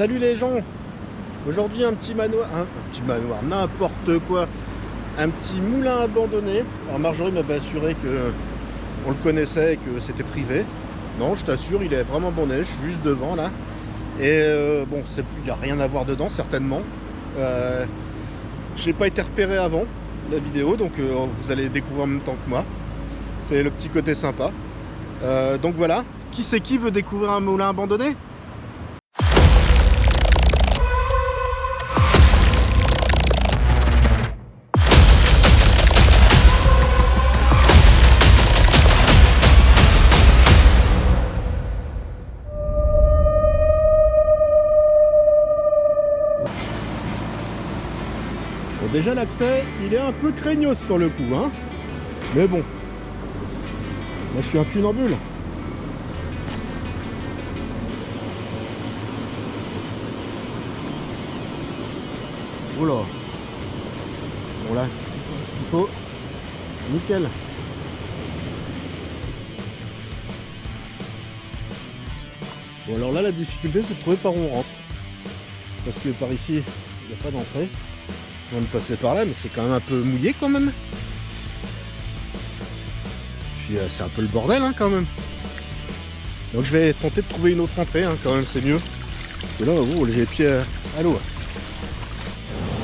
Salut les gens. Aujourd'hui un petit manoir, n'importe quoi. Un petit moulin abandonné. Alors Marjorie m'avait assuré que on le connaissait et que c'était privé. Non, je t'assure, il est vraiment borné, je suis juste devant là. Et bon, il n'y a rien à voir dedans certainement. J'ai pas été repéré avant la vidéo, donc vous allez découvrir en même temps que moi. C'est le petit côté sympa. Donc voilà, qui c'est qui veut découvrir un moulin abandonné? Bon, déjà l'accès, il est un peu craignos sur le coup, hein. Mais bon, moi je suis un funambule. Oula. Bon là, ce qu'il faut. Nickel. Bon alors là la difficulté c'est de trouver par où on rentre. Parce que par ici, il n'y a pas d'entrée. On va passer par là, mais c'est quand même un peu mouillé quand même. Puis c'est un peu le bordel hein, quand même. Donc je vais tenter de trouver une autre entrée hein, quand même, c'est mieux. Parce que là, oh, j'ai les pieds à l'eau.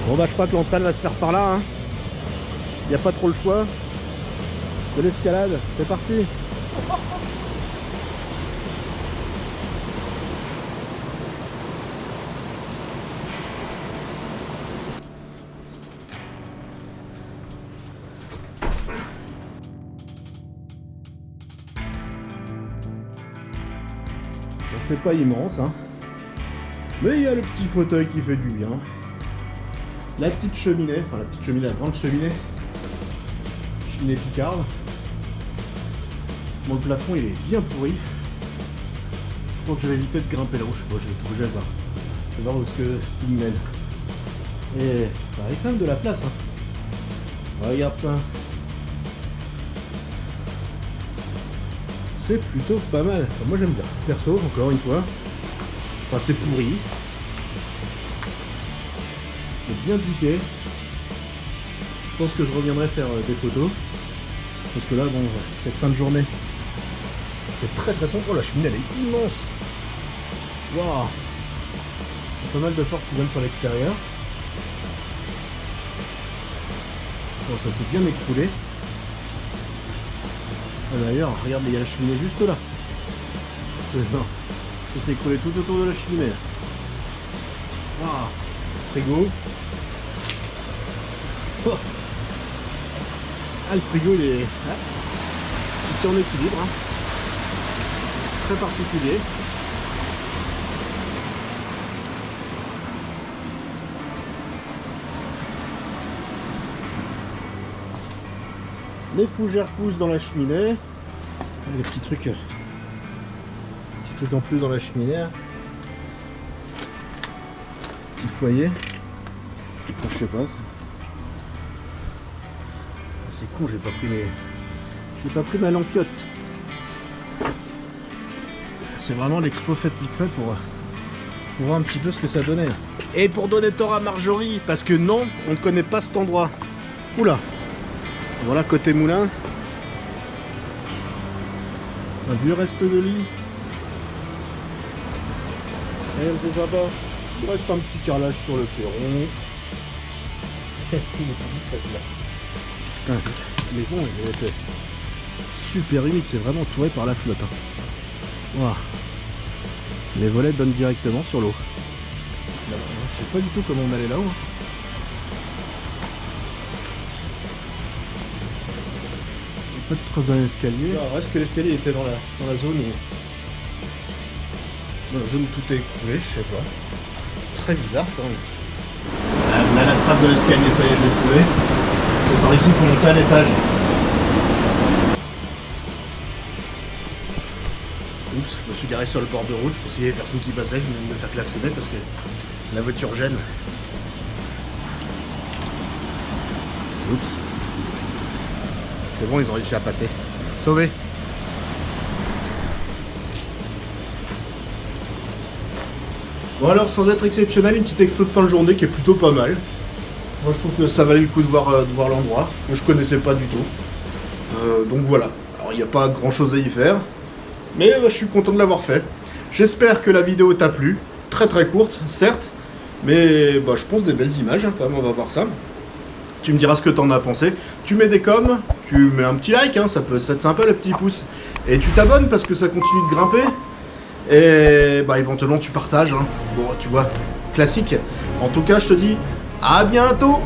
Bon bah je crois que l'entrée va se faire par là. Il n'y a pas trop le choix. De l'escalade, c'est parti. C'est pas immense, hein. Mais il y a le petit fauteuil qui fait du bien. La petite cheminée, enfin la grande cheminée. Cheminée picarde. Bon, le plafond il est bien pourri. Je pense que je vais éviter de grimper là-haut, je sais pas, je vais trouver là. Je vais voir où est-ce que tout me mène. Et bah, il y a quand même de la place, hein. Regarde ça. C'est plutôt pas mal. Enfin, moi j'aime bien. Perso, encore une fois. Enfin c'est pourri. C'est bien piqué. Je pense que je reviendrai faire des photos. Parce que là, bon, cette fin de journée, c'est très très sombre. Oh la cheminée elle est immense. Waouh. Il y a pas mal de portes qui donnent sur l'extérieur. Bon, ça s'est bien écroulé. D'ailleurs, regarde, il y a la cheminée juste là. Non, ça s'est écroulé tout autour de la cheminée. Ah, frigo. Oh. Ah, le frigo, il est en équilibre. Hein. Très particulier. Les fougères poussent dans la cheminée. Des petits trucs en plus dans la cheminée. Petit foyer. Enfin, je sais pas. C'est con, j'ai pas pris ma lampiote. C'est vraiment l'expo faite vite fait pour voir un petit peu ce que ça donnait. Et pour donner tort à Marjorie, parce que non, on ne connaît pas cet endroit. Oula. Voilà, côté moulin. Un vieux reste de lit. Et c'est sympa. Il reste un petit carrelage sur le perron. La maison elle était super humide, c'est vraiment entouré par la flotte. Hein. Wow. Les volets donnent directement sur l'eau. Je sais pas du tout comment on allait là-haut. Pas de trace dans l'escalier. Il reste que l'escalier était dans la zone où... Dans la zone où tout est écoulé, je sais pas. Très bizarre quand même. Là, la trace de l'escalier, ça y est, je l'ai trouvé. C'est par ici qu'on monte à l'étage. Oups, je me suis garé sur le bord de route, je pensais qu'il y avait personne qui passait, je venais de me faire klaxonner parce que la voiture gêne. Oups. C'est bon, ils ont réussi à passer. Sauvé. Bon alors, sans être exceptionnel, une petite expo de fin de journée qui est plutôt pas mal. Moi je trouve que ça valait le coup de voir l'endroit, que je connaissais pas du tout. Donc voilà, alors il n'y a pas grand chose à y faire, mais je suis content de l'avoir fait. J'espère que la vidéo t'a plu, très très courte, certes, mais je pense des belles images hein, quand même, on va voir ça. Tu me diras ce que t'en as pensé. Tu mets des coms, tu mets un petit like, hein, ça peut être sympa le petit pouce. Et tu t'abonnes parce que ça continue de grimper. Et éventuellement tu partages. Hein. Bon, tu vois, classique. En tout cas, je te dis à bientôt.